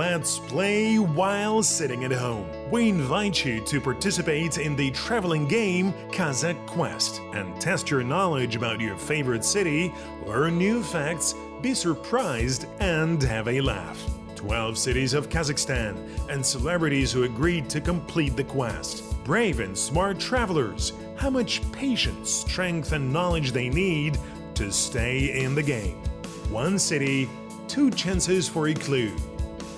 Let's play while sitting at home. We invite you to participate in the traveling game Qazaq Quest and test your knowledge about your favorite city, learn new facts, be surprised and have a laugh. 12 cities of Kazakhstan and celebrities who agreed to complete the quest. Brave and smart travelers, how much patience, strength and knowledge they need to stay in the game. 1 city, 2 chances for a clue.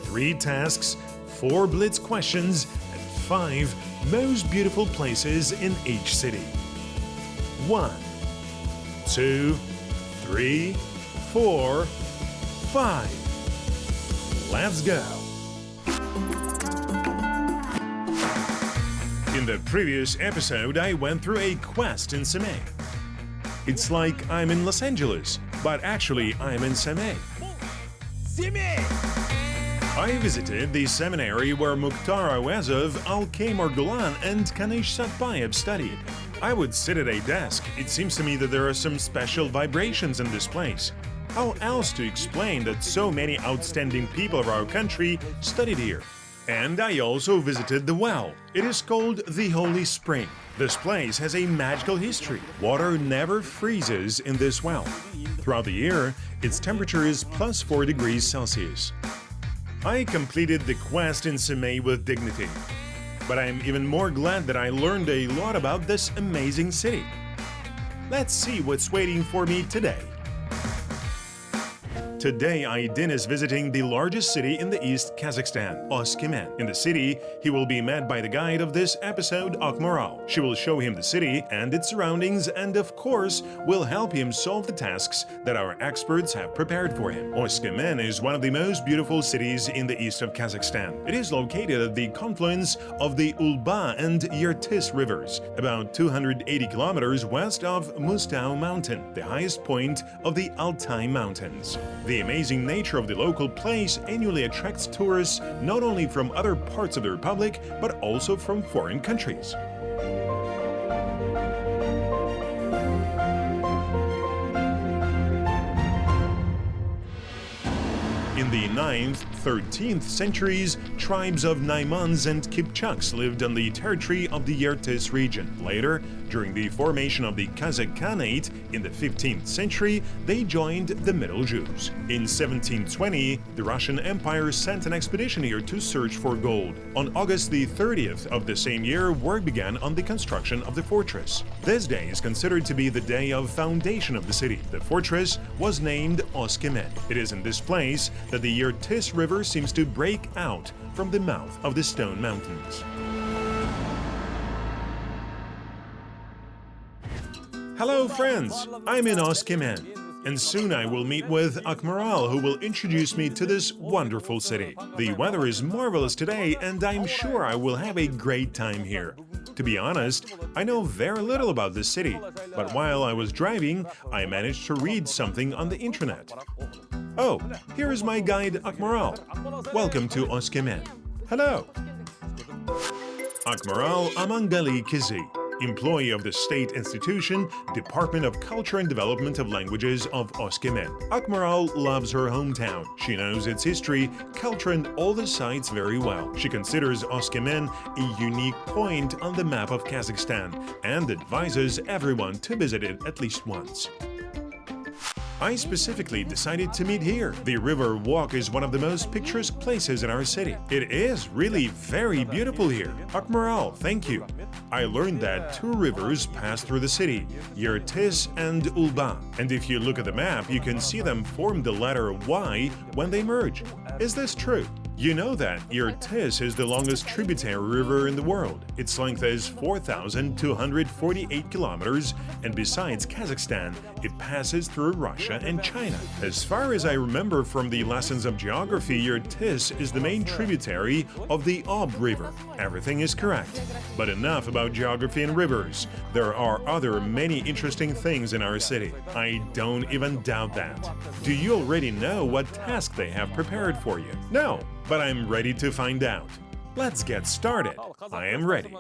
3 tasks, 4 blitz questions, and 5 most beautiful places in each city. 1, 2, 3, 4, 5. Let's go! In the previous episode, I went through a quest in Semey. It's like I'm in Los Angeles, but actually I'm in Semey. I visited the seminary where Mukhtar Awazov, Alkay Margulan and Aidyn Zhasybai have studied. I would sit at a desk. It seems to me that there are some special vibrations in this place. How else to explain that so many outstanding people of our country studied here? And I also visited the well. It is called the Holy Spring. This place has a magical history. Water never freezes in this well. Throughout the year, its temperature is plus 4 degrees Celsius. I completed the quest in Semey with dignity. But I'm even more glad that I learned a lot about this amazing city. Let's see what's waiting for me today. Today, Aydin is visiting the largest city in the East Kazakhstan, Oskemen. In the city, he will be met by the guide of this episode, Akmaral. She will show him the city and its surroundings and, of course, will help him solve the tasks that our experts have prepared for him. Oskemen is one of the most beautiful cities in the east of Kazakhstan. It is located at the confluence of the Ulba and Yertis rivers, about 280 kilometers west of Mustau Mountain, the highest point of the Altai Mountains. The amazing nature of the local place annually attracts tourists not only from other parts of the republic, but also from foreign countries. In the 9th, 13th centuries, tribes of Naimans and Kipchaks lived on the territory of the Yertis region. Later, during the formation of the Qazaq Khanate in the 15th century, they joined the Middle Jews. In 1720, the Russian Empire sent an expedition here to search for gold. On August the 30th of the same year, work began on the construction of the fortress. This day is considered to be the day of foundation of the city. The fortress was named Oskemen. It is in this place that the Yertis River seems to break out from the mouth of the Stone Mountains. Hello friends, I'm in Oskemen, and soon I will meet with Akmaral, who will introduce me to this wonderful city. The weather is marvelous today and I'm sure I will have a great time here. To be honest, I know very little about this city, but while I was driving, I managed to read something on the internet. Oh, here is my guide Akmaral. Welcome to Oskemen. Hello! Akmaral Amangali Kizi, employee of the state institution, Department of Culture and Development of Languages of Oskemen. Akmaral loves her hometown. She knows its history, culture and all the sites very well. She considers Oskemen a unique point on the map of Kazakhstan and advises everyone to visit it at least once. I specifically decided to meet here. The river walk is one of the most picturesque places in our city. It is really very beautiful here. Akmaral, thank you. I learned that 2 rivers pass through the city, Yertis and Ulba. And if you look at the map, you can see them form the letter Y when they merge. Is this true? You know that Yertis is the longest tributary river in the world. Its length is 4,248 kilometers, and besides Kazakhstan, it passes through Russia and China. As far as I remember from the lessons of geography, Yertis is the main tributary of the Ob River. Everything is correct. But enough about geography and rivers. There are other many interesting things in our city. I don't even doubt that. Do you already know what task they have prepared for you? No. But I'm ready to find out. Let's get started. I am ready.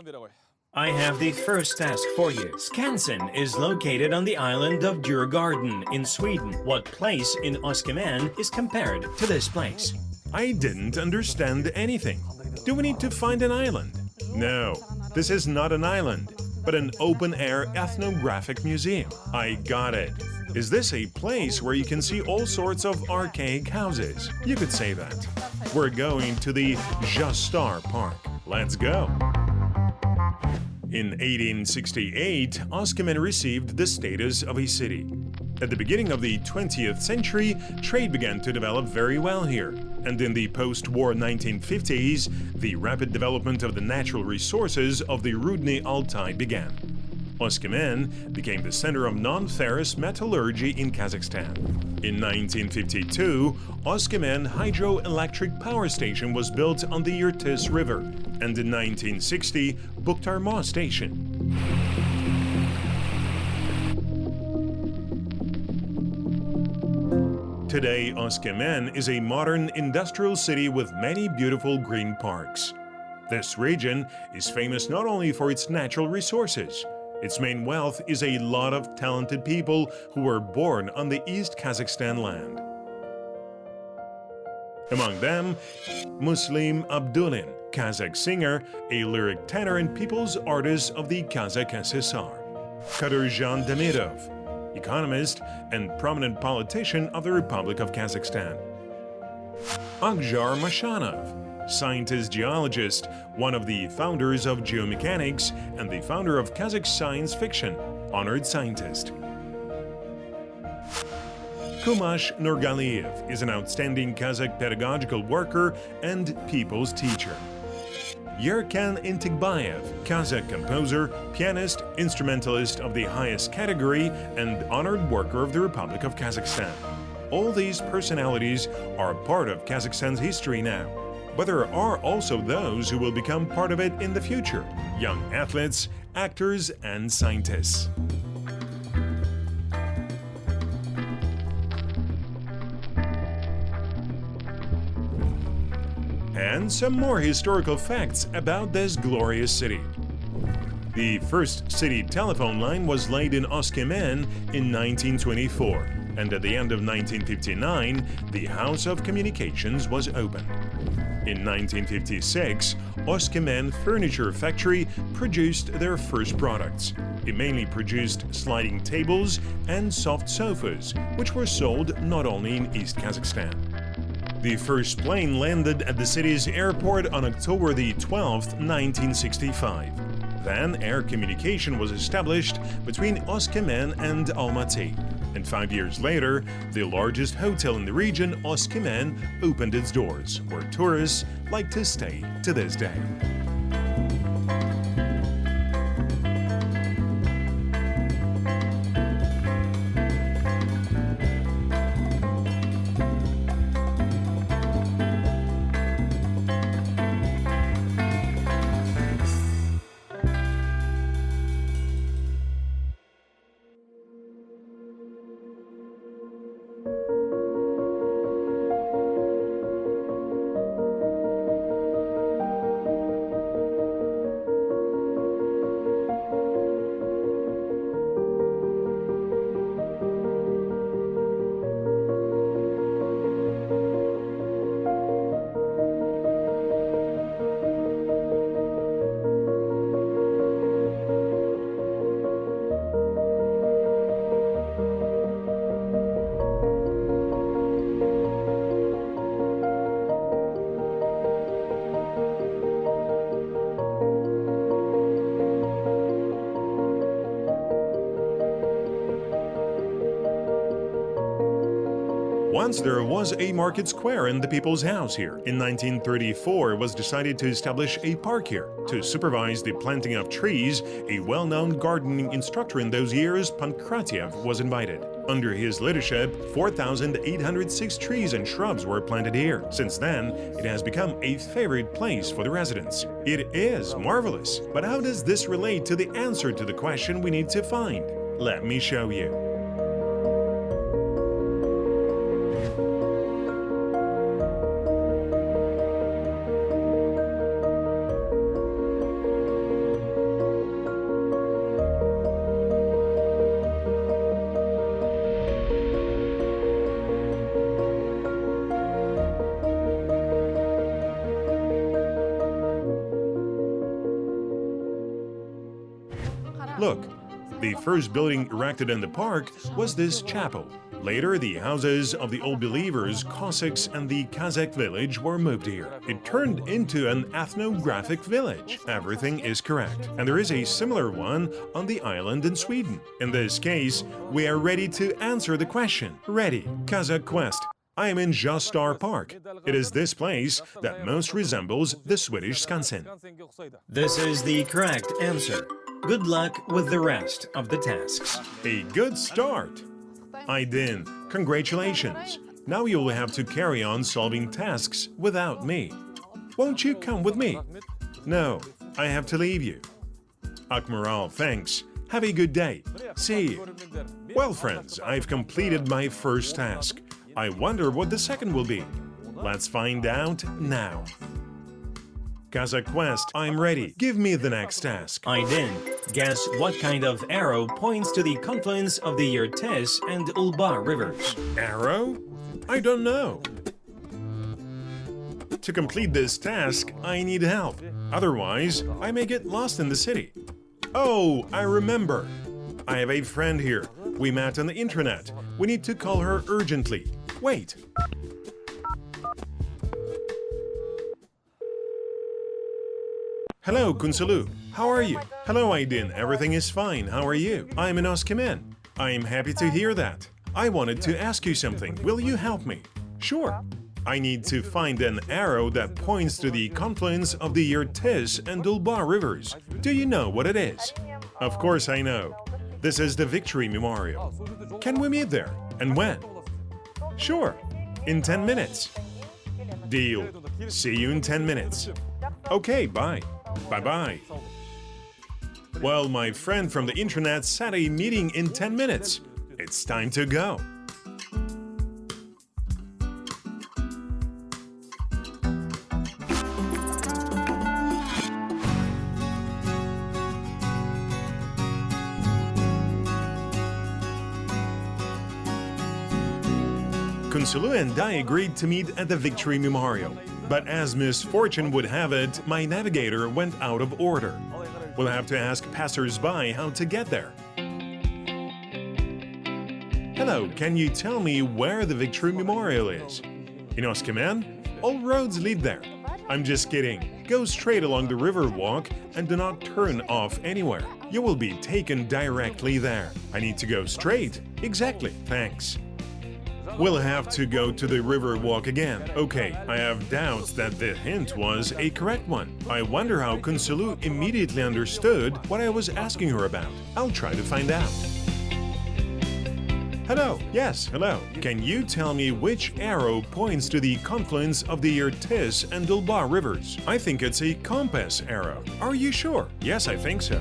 I have the first task for you. Skansen is located on the island of Djurgården in Sweden. What place in Oskemen is compared to this place? I didn't understand anything. Do we need to find an island? No, this is not an island, but an open-air ethnographic museum. I got it. Is this a place where you can see all sorts of archaic houses? You could say that. We're going to the Zhasybai Park. Let's go. In 1868, Oskemen received the status of a city. At the beginning of the 20th century, trade began to develop very well here. And in the post-war 1950s, the rapid development of the natural resources of the Rudny Altai began. Oskemen became the center of non-ferrous metallurgy in Kazakhstan. In 1952, Oskemen hydroelectric power station was built on the Irtis River, and in 1960, Bukhtarma station. Today, Oskemen is a modern industrial city with many beautiful green parks. This region is famous not only for its natural resources. Its main wealth is a lot of talented people who were born on the East Kazakhstan land. Among them, Muslim Abdulin, Kazakh singer, a lyric tenor and people's artist of the Kazakh SSR. Kadyrjan Demidov, economist and prominent politician of the Republic of Kazakhstan. Akjar Mashanov, scientist-geologist, one of the founders of geomechanics and the founder of Kazakh science fiction, honored scientist. Kumash Nurgaliev is an outstanding Kazakh pedagogical worker and people's teacher. Yerkan Intikbayev, Kazakh composer, pianist, instrumentalist of the highest category, and honored worker of the Republic of Kazakhstan. All these personalities are part of Kazakhstan's history now, but there are also those who will become part of it in the future: young athletes, actors, and scientists. And some more historical facts about this glorious city. The first city telephone line was laid in Oskemen in 1924, and at the end of 1959, the House of Communications was opened. In 1956, Oskemen Furniture Factory produced their first products. It mainly produced sliding tables and soft sofas, which were sold not only in East Kazakhstan. The first plane landed at the city's airport on October the 12th, 1965. Then air communication was established between Oskemen and Almaty. And 5 years later, the largest hotel in the region, Oskemen, opened its doors, where tourists like to stay to this day. Once there was a market square in the People's House here. In 1934, it was decided to establish a park here. To supervise the planting of trees, a well-known gardening instructor in those years, Pankratiev, was invited. Under his leadership, 4,806 trees and shrubs were planted here. Since then, it has become a favorite place for the residents. It is marvelous. But how does this relate to the answer to the question we need to find? Let me show you. Look, the first building erected in the park was this chapel. Later, the houses of the old believers, Cossacks, and the Qazaq village were moved here. It turned into an ethnographic village. Everything is correct. And there is a similar one on the island in Sweden. In this case, we are ready to answer the question. Ready. Kazakh quest. I am in Zhasybai Park. It is this place that most resembles the Swedish Skansen. This is the correct answer. Good luck with the rest of the tasks. A good start. Aydin, congratulations. Now you'll have to carry on solving tasks without me. Won't you come with me? No, I have to leave you. Akmaral, thanks. Have a good day. See you. Well, friends, I've completed my first task. I wonder what the second will be. Let's find out now. Kazakh quest, I'm ready. Give me the next task. Aydin, guess what kind of arrow points to the confluence of the Yertes and Ulba rivers? Arrow? I don't know. To complete this task, I need help. Otherwise, I may get lost in the city. Oh, I remember. I have a friend here. We met on the internet. We need to call her urgently. Wait. Hello, Kunsalu. How are you? Hello, Aydin. Everything is fine. How are you? I'm in Oskemen. I am happy to hear that. I wanted to ask you something. Will you help me? Sure. I need to find an arrow that points to the confluence of the Yertes and Ulba rivers. Do you know what it is? Of course I know. This is the Victory Memorial. Can we meet there? And when? Sure. In 10 minutes. Deal. See you in 10 minutes. Okay, bye. Bye-bye. Well, my friend from the internet set a meeting in 10 minutes. It's time to go. Kunsalu and I agreed to meet at the Victory Memorial. But as misfortune would have it, my navigator went out of order. We'll have to ask passers-by how to get there. Hello, can you tell me where the Victory Memorial is? In Oskemen? All roads lead there. I'm just kidding. Go straight along the river walk and do not turn off anywhere. You will be taken directly there. I need to go straight? Exactly, thanks. We'll have to go to the river walk again. Okay, I have doubts that the hint was a correct one. I wonder how Kunsalu immediately understood what I was asking her about. I'll try to find out. Hello. Yes, hello. Can you tell me which arrow points to the confluence of the Yertes and Ulba rivers? I think it's a compass arrow. Are you sure? Yes, I think so.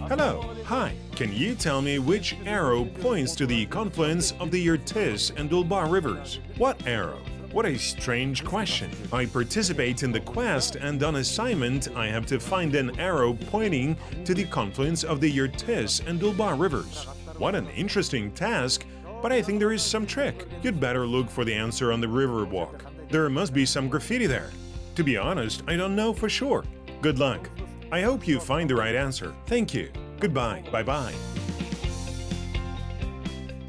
Hello. Hi. Can you tell me which arrow points to the confluence of the Yertes and Ulba rivers? What arrow? What a strange question. I participate in the quest and on assignment I have to find an arrow pointing to the confluence of the Yertes and Ulba rivers. What an interesting task, but I think there is some trick. You'd better look for the answer on the river walk. There must be some graffiti there. To be honest, I don't know for sure. Good luck. I hope you find the right answer. Thank you. Goodbye. Bye-bye.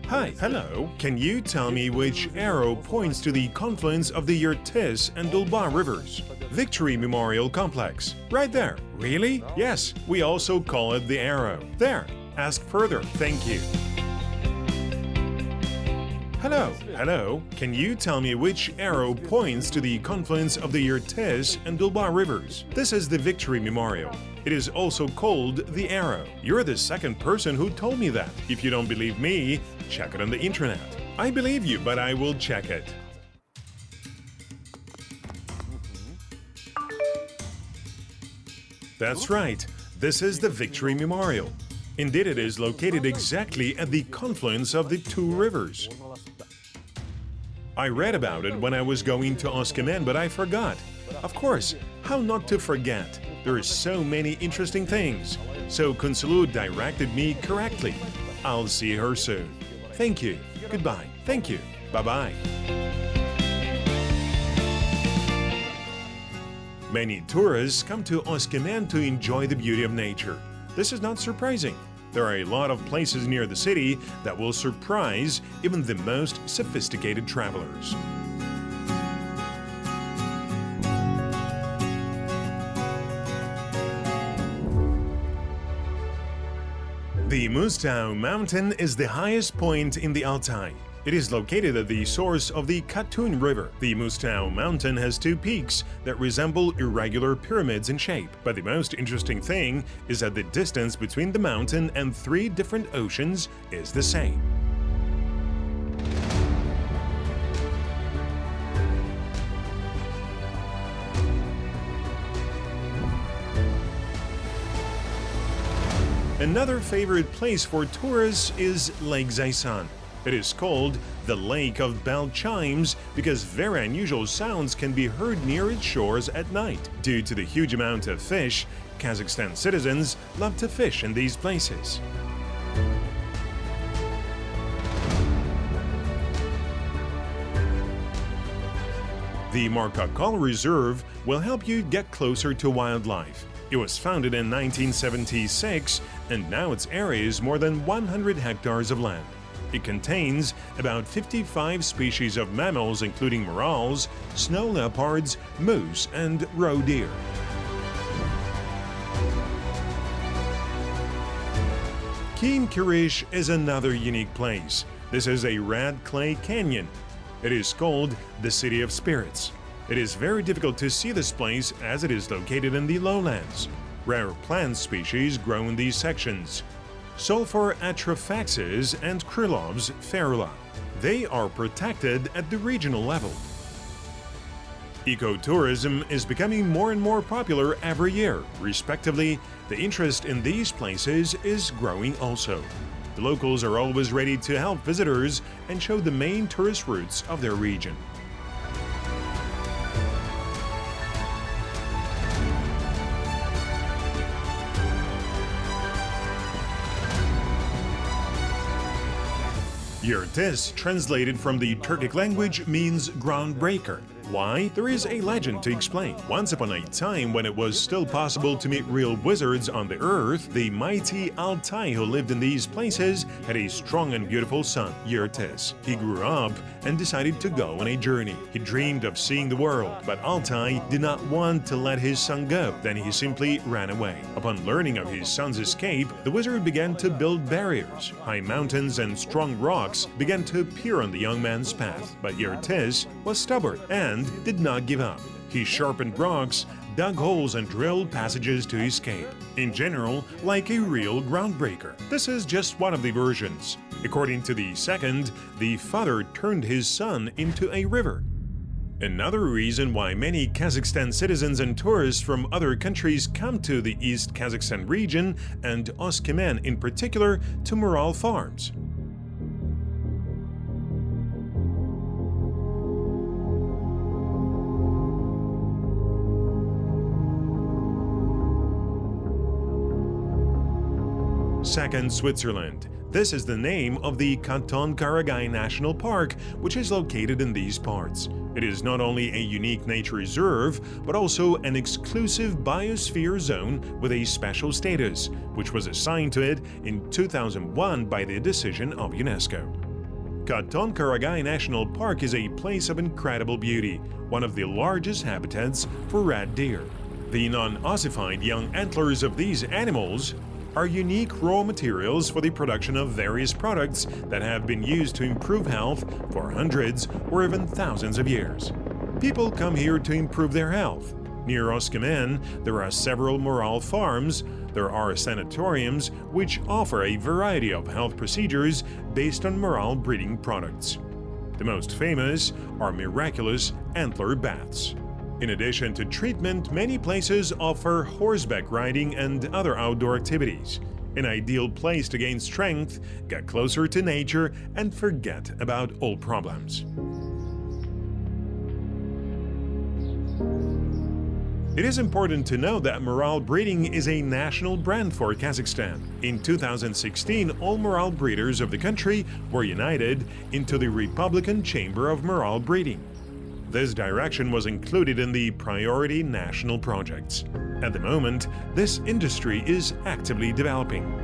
Hi. Hello. Can you tell me which arrow points to the confluence of the Yertes and Ulba rivers? Victory Memorial Complex. Right there. Really? Yes. We also call it the arrow. There. Ask further. Thank you. Hello. Hello. Can you tell me which arrow points to the confluence of the Yertes and Ulba rivers? This is the Victory Memorial. It is also called the arrow. You're the second person who told me that. If you don't believe me, check it on the internet. I believe you, but I will check it. That's right. This is the Victory Memorial. Indeed, it is located exactly at the confluence of the two rivers. I read about it when I was going to Oskemen, but I forgot. Of course, how not to forget? There are so many interesting things. So Kunsalu directed me correctly. I'll see her soon. Thank you. Goodbye. Thank you. Bye-bye. Many tourists come to Oskemen to enjoy the beauty of nature. this is not surprising. There are a lot of places near the city that will surprise even the most sophisticated travelers. The Mustau mountain is the highest point in the Altai. It is located at the source of the Katun River. The Mustau mountain has two peaks that resemble irregular pyramids in shape. But the most interesting thing is that the distance between the mountain and three different oceans is the same. Another favorite place for tourists is Lake Zaysan. It is called the Lake of Bell Chimes because very unusual sounds can be heard near its shores at night. Due to the huge amount of fish, Kazakhstan citizens love to fish in these places. The Markakal Reserve will help you get closer to wildlife. It was founded in 1976 and now its area is more than 100 hectares of land. It contains about 55 species of mammals including morels, snow leopards, moose and roe deer. Keen Kirish is another unique place. This is a red clay canyon. It is called the City of Spirits. It is very difficult to see this place as it is located in the lowlands. Rare plant species grow in these sections. Sulfur atrophaxis and Krylov's ferula. They are protected at the regional level. Ecotourism is becoming more and more popular every year. Respectively, the interest in these places is growing also. The locals are always ready to help visitors and show the main tourist routes of their region. Yurtis, translated from the Turkic language, means groundbreaker. Why? There is a legend to explain. Once upon a time, when it was still possible to meet real wizards on the earth, the mighty Altai who lived in these places had a strong and beautiful son, Yurtis. He grew up and decided to go on a journey. He dreamed of seeing the world, but Altai did not want to let his son go. Then he simply ran away. Upon learning of his son's escape, the wizard began to build barriers. High mountains and strong rocks began to appear on the young man's path, but Yurtis was stubborn and did not give up. He sharpened rocks, dug holes and drilled passages to escape. In general, like a real groundbreaker. This is just one of the versions. According to the second, the father turned his son into a river. Another reason why many Kazakhstan citizens and tourists from other countries come to the East Kazakhstan region and Oskemen in particular to moral farms. Second, Switzerland. This is the name of the Canton Karagai National Park, which is located in these parts. It is not only a unique nature reserve, but also an exclusive biosphere zone with a special status, which was assigned to it in 2001 by the decision of UNESCO. Canton Karagai National Park is a place of incredible beauty, one of the largest habitats for red deer. The non-ossified young antlers of these animals are unique raw materials for the production of various products that have been used to improve health for hundreds or even thousands of years. People come here to improve their health. Near Oskemen, there are several moral farms. There are sanatoriums which offer a variety of health procedures based on moral breeding products. The most famous are miraculous antler baths. In addition to treatment, many places offer horseback riding and other outdoor activities. An ideal place to gain strength, get closer to nature, and forget about all problems. It is important to know that moral breeding is a national brand for Kazakhstan. In 2016, all moral breeders of the country were united into the Republican Chamber of Moral Breeding. This direction was included in the priority national projects. At the moment, this industry is actively developing.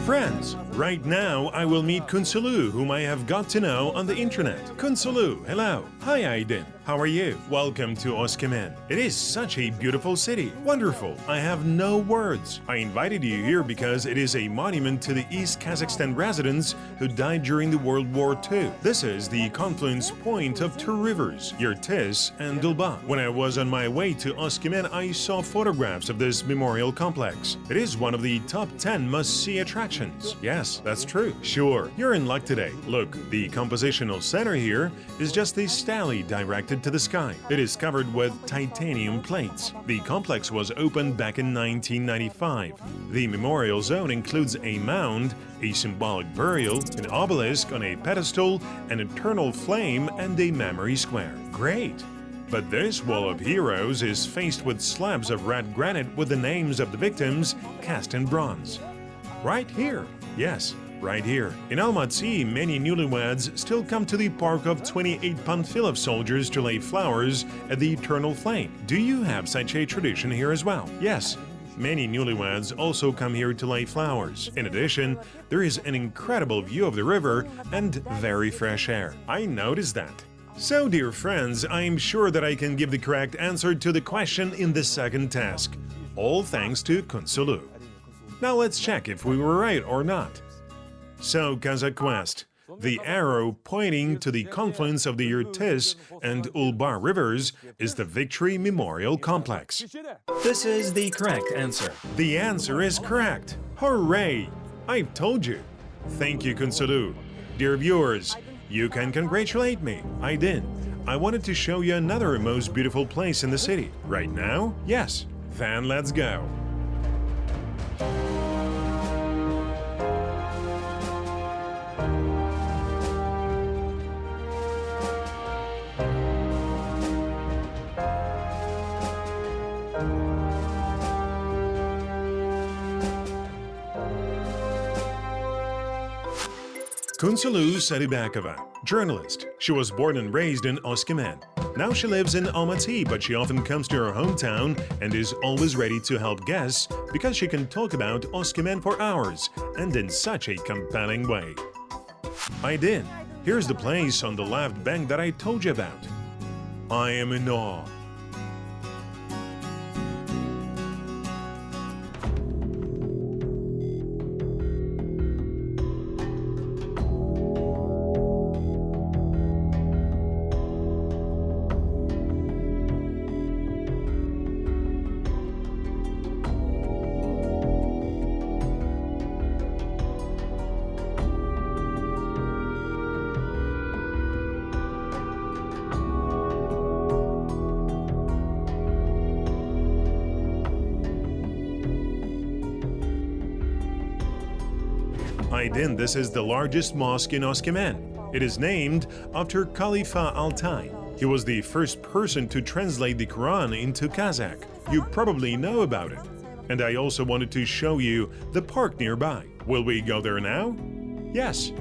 Friends, right now I will meet Kunsulu, whom I have got to know on the internet. Kunsulu, hello. Hi Aydin, how are you? Welcome to Oskemen. It is such a beautiful city. Wonderful. I have no words. I invited you here because it is a monument to the East Kazakhstan residents who died during the World War II. This is the confluence point of two rivers, Yertis and Dulba. When I was on my way to Oskemen, I saw photographs of this memorial complex. It is one of the top 10 must-see attractions. Yes, that's true. Sure, you're in luck today. Look, the compositional center here is just a stele directed to the sky. It is covered with titanium plates. The complex was opened back in 1995. The memorial zone includes a mound, a symbolic burial, an obelisk on a pedestal, an eternal flame, and a memory square. Great! But this wall of heroes is faced with slabs of red granite with the names of the victims cast in bronze. Right here. Yes, right here. In Almaty, many newlyweds still come to the park of 28 Panfilov soldiers to lay flowers at the eternal flame. Do you have such a tradition here as well? Yes. Many newlyweds also come here to lay flowers. In addition, there is an incredible view of the river and very fresh air. I noticed that. So, dear friends, I'm sure that I can give the correct answer to the question in the second task. All thanks to Kunsulu. Now let's check if we were right or not. So, Qazaq Quest. The arrow pointing to the confluence of the Yertis and Ulba rivers is the Victory Memorial Complex. This is the correct answer. The answer is correct. Hooray! I've told you. Thank you, Kunsulu. Dear viewers, you can congratulate me. I did. I wanted to show you another most beautiful place in the city. Right now? Yes. Then let's go. Kunsulu Saribakova, journalist. She was born and raised in Oskemen. Now she lives in Almaty, but she often comes to her hometown and is always ready to help guests because she can talk about Oskemen for hours and in such a compelling way. Aydin, here's the place on the left bank that I told you about. I am in awe. Aydin, this is the largest mosque in Oskemen. It is named after Khalifa Altay. He was the first person to translate the Quran into Qazaq. You probably know about it. And I also wanted to show you the park nearby. Will we go there now? Yes.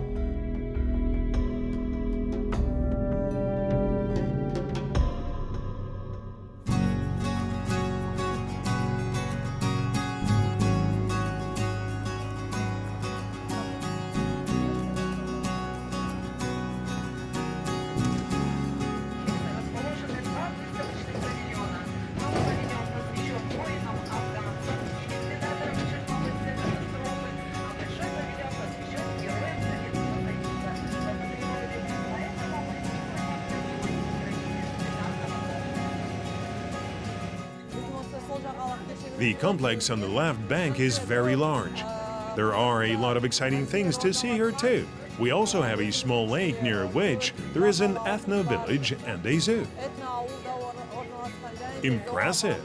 The complex on the left bank is very large. There are a lot of exciting things to see here too. We also have a small lake near which there is an ethno village and a zoo. Impressive!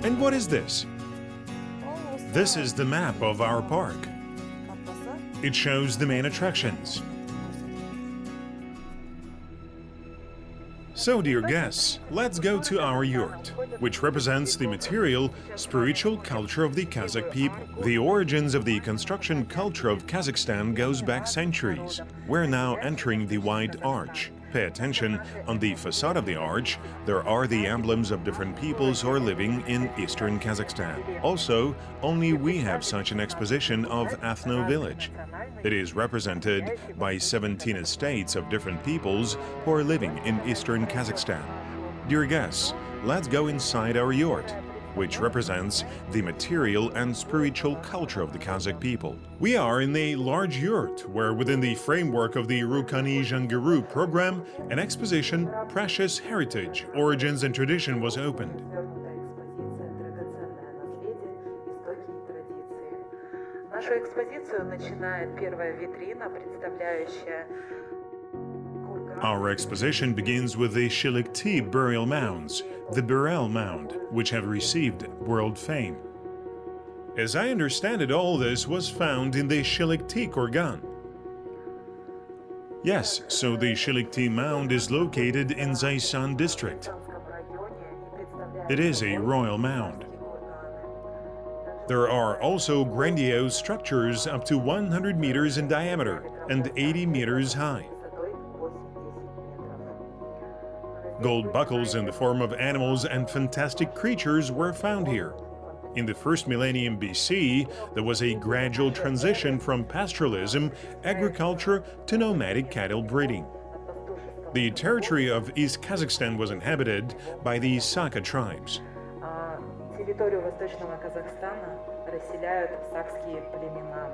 And what is this? This is the map of our park. It shows the main attractions. So, dear guests, let's go to our yurt, which represents the material, spiritual culture of the Kazakh people. The origins of the construction culture of Kazakhstan goes back centuries. We're now entering the White Arch. Pay attention, on the facade of the arch, there are the emblems of different peoples who are living in eastern Kazakhstan. Also, only we have such an exposition of Ethno Village. It is represented by 17 estates of different peoples who are living in eastern Kazakhstan. Dear guests, let's go inside our yurt, which represents the material and spiritual culture of the Kazakh people. We are in a large yurt where, within the framework of the Rukani Jangaru program, an exposition, Precious Heritage, Origins and Tradition, was opened. Нашу экспозицию начинает первая витрина, представляющая Our exposition begins with the Shilikti burial mounds, the Burel Mound, which have received world fame. As I understand it, all this was found in the Shilikti Kurgan. Yes, so the Shilikti Mound is located in Zaysan district. It is a royal mound. There are also grandiose structures up to 100 meters in diameter and 80 meters high. Gold buckles in the form of animals and fantastic creatures were found here. In the first millennium BC, there was a gradual transition from pastoralism, agriculture, to nomadic cattle breeding. The territory of East Kazakhstan was inhabited by the Saka tribes. территорию Восточного Казахстана расселяют сакские племена.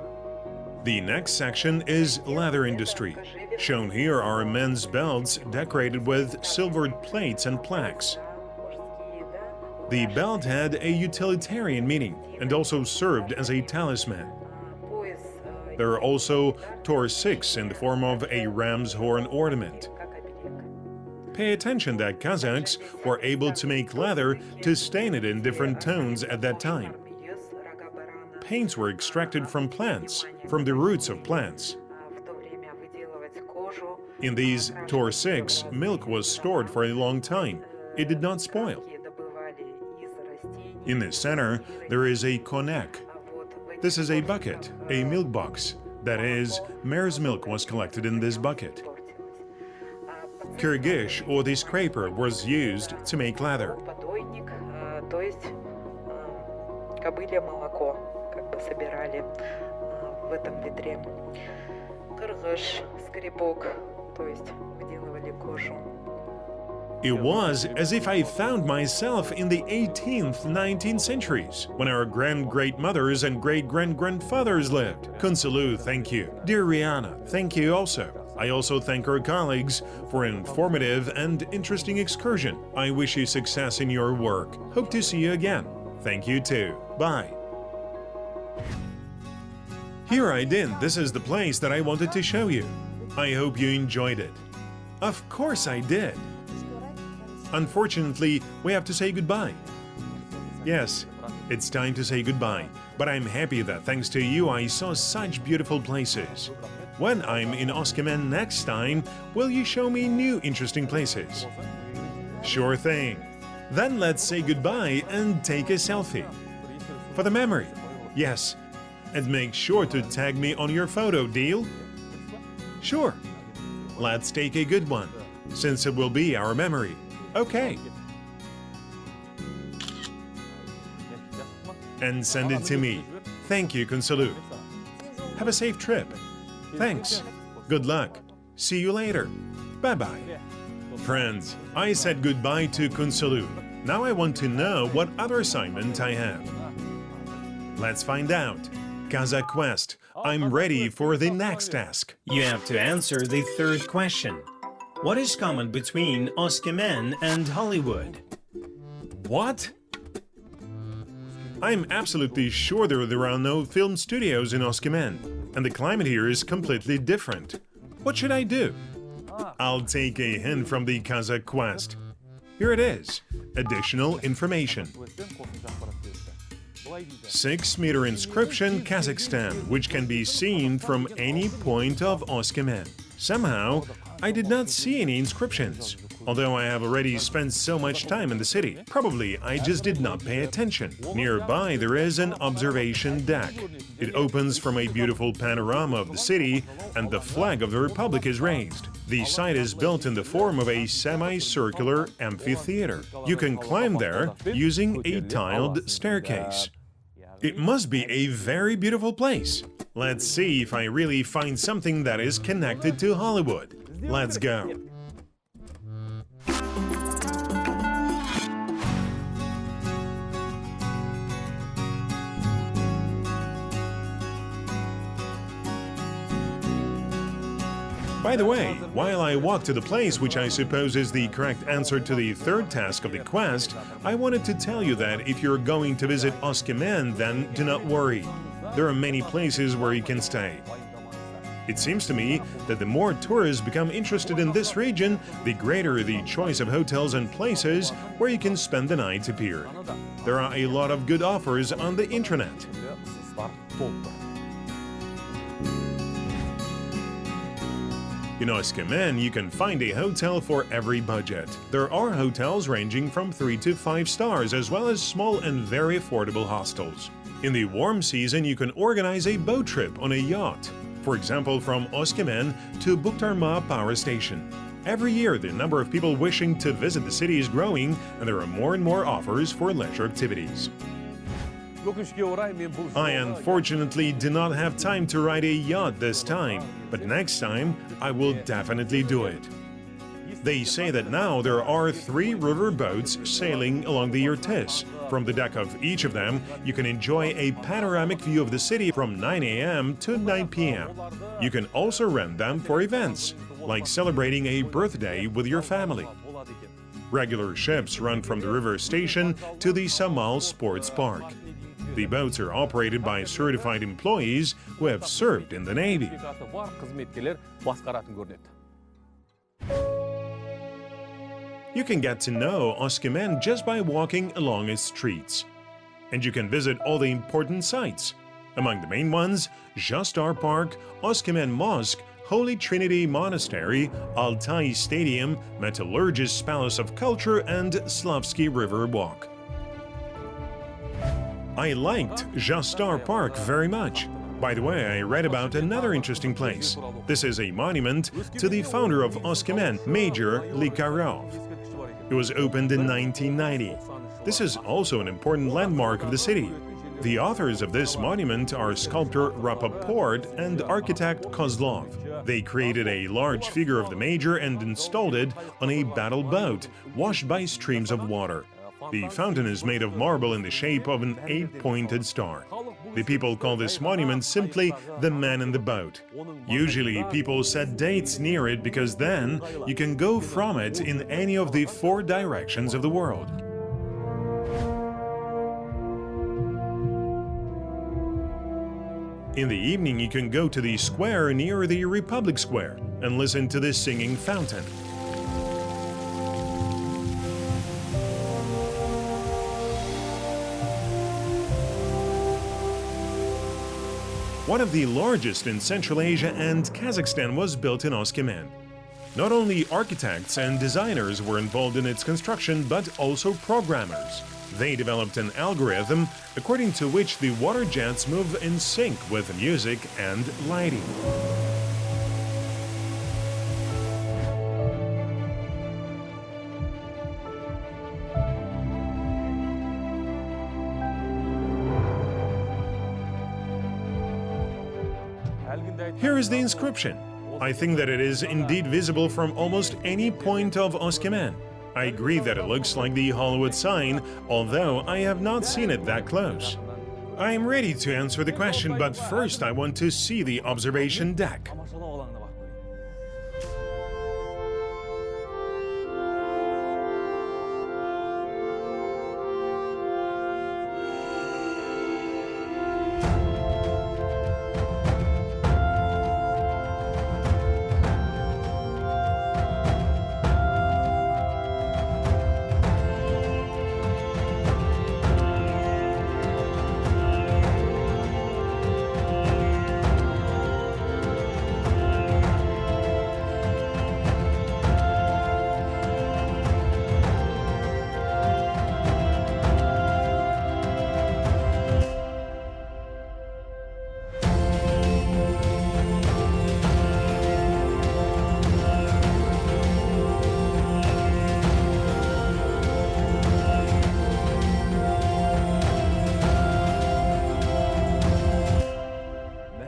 The next section is leather industry. Shown here are men's belts decorated with silvered plates and plaques. The belt had a utilitarian meaning and also served as a talisman. There are also torsiks in the form of a ram's horn ornament. Pay attention that Kazakhs were able to make leather to stain it in different tones at that time. Paints were extracted from plants, from the roots of plants. In these torsiks, milk was stored for a long time. It did not spoil. In the center, there is a konek. This is a bucket, a milk box. That is, mare's milk was collected in this bucket. Kirgish, or the scraper, was used to make leather. То есть кобылье молоко как бы собирали в этом ведре. Кыргыш, скребок, то есть выделывали кожу. It was as if I found myself in the 18th, 19th centuries, when our grand-great-mothers and great-grand-grandfathers lived. Kunsalu, thank you. Dear Rihanna, thank you also. I also thank our colleagues for an informative and interesting excursion. I wish you success in your work. Hope to see you again. Thank you too. Bye. Here, Aydin, this is the place that I wanted to show you. I hope you enjoyed it. Of course I did. Unfortunately, we have to say goodbye. Yes, it's time to say goodbye, but I'm happy that thanks to you I saw such beautiful places. When I'm in Oskemen next time, will you show me new interesting places? Sure thing. Then let's say goodbye and take a selfie. For the memory, yes. And make sure to tag me on your photo, deal? Sure. Let's take a good one, since it will be our memory. Okay. And send it to me. Thank you, Kunsalu. Have a safe trip. Thanks. Good luck. See you later. Bye-bye. Friends, I said goodbye to Kunsalu. Now I want to know what other assignment I have. Let's find out. Kazakh Quest, I'm ready for the next task. You have to answer the third question. What is common between Oskemen and Hollywood? What? I'm absolutely sure there are no film studios in Oskemen, and the climate here is completely different. What should I do? I'll take a hint from the Kazakh Quest. Here it is. Additional information. 6-meter inscription Kazakhstan, which can be seen from any point of Oskemen. Somehow, I did not see any inscriptions. Although I have already spent so much time in the city, probably I just did not pay attention. Nearby there is an observation deck. It opens from a beautiful panorama of the city, and the flag of the Republic is raised. The site is built in the form of a semi-circular amphitheater. You can climb there using a tiled staircase. It must be a very beautiful place. Let's see if I really find something that is connected to Hollywood. Let's go. By the way, while I walk to the place which I suppose is the correct answer to the third task of the quest, I wanted to tell you that if you're going to visit Oskemen, then do not worry. There are many places where you can stay. It seems to me that the more tourists become interested in this region, the greater the choice of hotels and places where you can spend the night appear. There are a lot of good offers on the internet. In Oskemen, you can find a hotel for every budget. There are hotels ranging from 3 to 5 stars, as well as small and very affordable hostels. In the warm season, you can organize a boat trip on a yacht. For example, from Oskemen to Buktarma Power Station. Every year, the number of people wishing to visit the city is growing, and there are more and more offers for leisure activities. I unfortunately do not have time to ride a yacht this time, but next time I will definitely do it. They say that now there are 3 river boats sailing along the Irtis. From the deck of each of them, you can enjoy a panoramic view of the city from 9 a.m. to 9 p.m. You can also rent them for events, like celebrating a birthday with your family. Regular ships run from the river station to the Samal Sports Park. The boats are operated by certified employees who have served in the Navy. You can get to know Oskemen just by walking along its streets. And you can visit all the important sites. Among the main ones, Zhasybai Park, Oskemen Mosque, Holy Trinity Monastery, Altai Stadium, Metallurgist Palace of Culture, and Slavsky River Walk. I liked Zhasybai Park very much. By the way, I read about another interesting place. This is a monument to the founder of Oskemen, Major Likarov. It was opened in 1990. This is also an important landmark of the city. The authors of this monument are sculptor Rapoport and architect Kozlov. They created a large figure of the Major and installed it on a battle boat, washed by streams of water. The fountain is made of marble in the shape of an 8-pointed star. The people call this monument simply the Man in the Boat. Usually people set dates near it because then you can go from it in any of the 4 directions of the world. In the evening you can go to the square near the Republic Square and listen to the singing fountain. One of the largest in Central Asia and Kazakhstan was built in Oskemen. Not only architects and designers were involved in its construction, but also programmers. They developed an algorithm according to which the water jets move in sync with music and lighting. Here is the inscription. I think that it is indeed visible from almost any point of Oskemen. I agree that it looks like the Hollywood sign, although I have not seen it that close. I am ready to answer the question, but first I want to see the observation deck.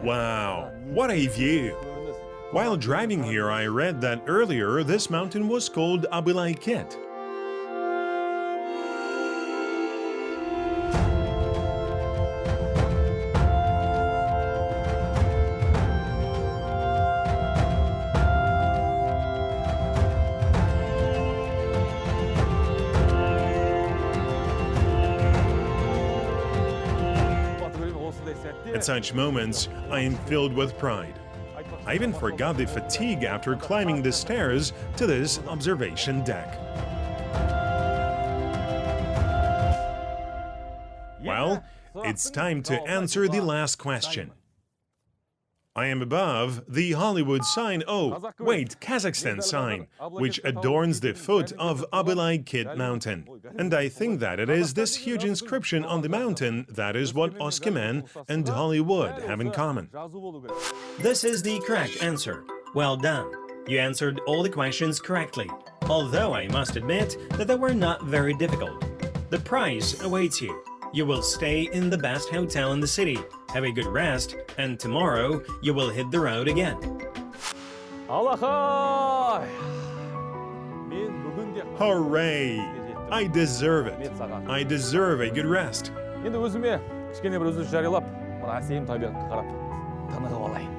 Wow, what a view! While driving here, I read that earlier this mountain was called Abilaiket. At such moments, I am filled with pride. I even forgot the fatigue after climbing the stairs to this observation deck. Well, it's time to answer the last question. I am above the Hollywood sign, Kazakhstan sign, which adorns the foot of Abilaiket mountain. And I think that it is this huge inscription on the mountain that is what Oskemen and Hollywood have in common. This is the correct answer. Well done. You answered all the questions correctly, although I must admit that they were not very difficult. The prize awaits you. You will stay in the best hotel in the city, have a good rest, and tomorrow you will hit the road again. Hooray! I deserve it. I deserve a good rest. Енді өзіме кішкене бір үзіліс жариялап, мына әсем табиғатқа қарап тынығып алайын.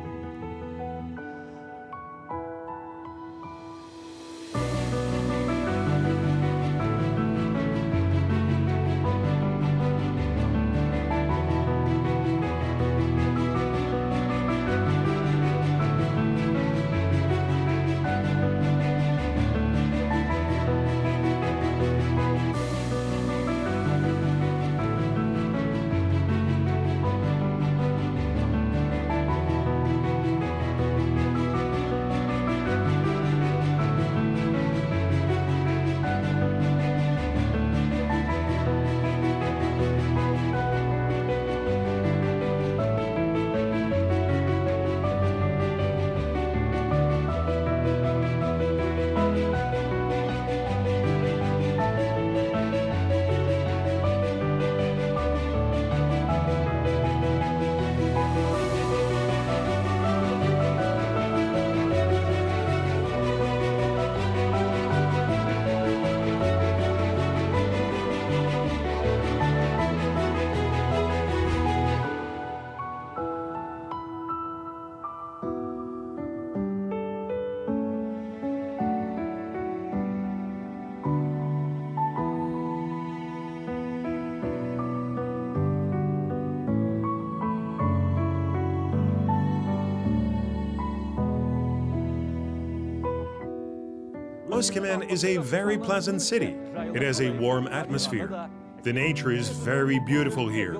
Oskemen is a very pleasant city. It has a warm atmosphere. The nature is very beautiful here.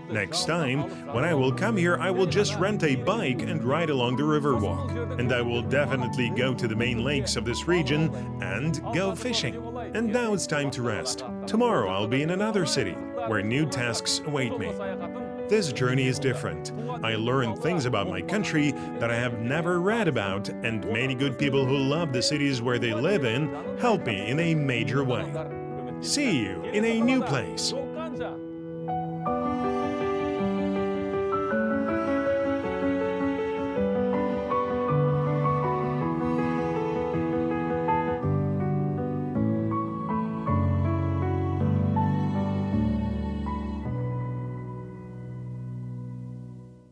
Next time, when I will come here, I will just rent a bike and ride along the river walk. And I will definitely go to the main lakes of this region and go fishing. And now it's time to rest. Tomorrow I'll be in another city, where new tasks await me. This journey is different. I learn things about my country that I have never read about, and many good people who love the cities where they live in help me in a major way. See you in a new place.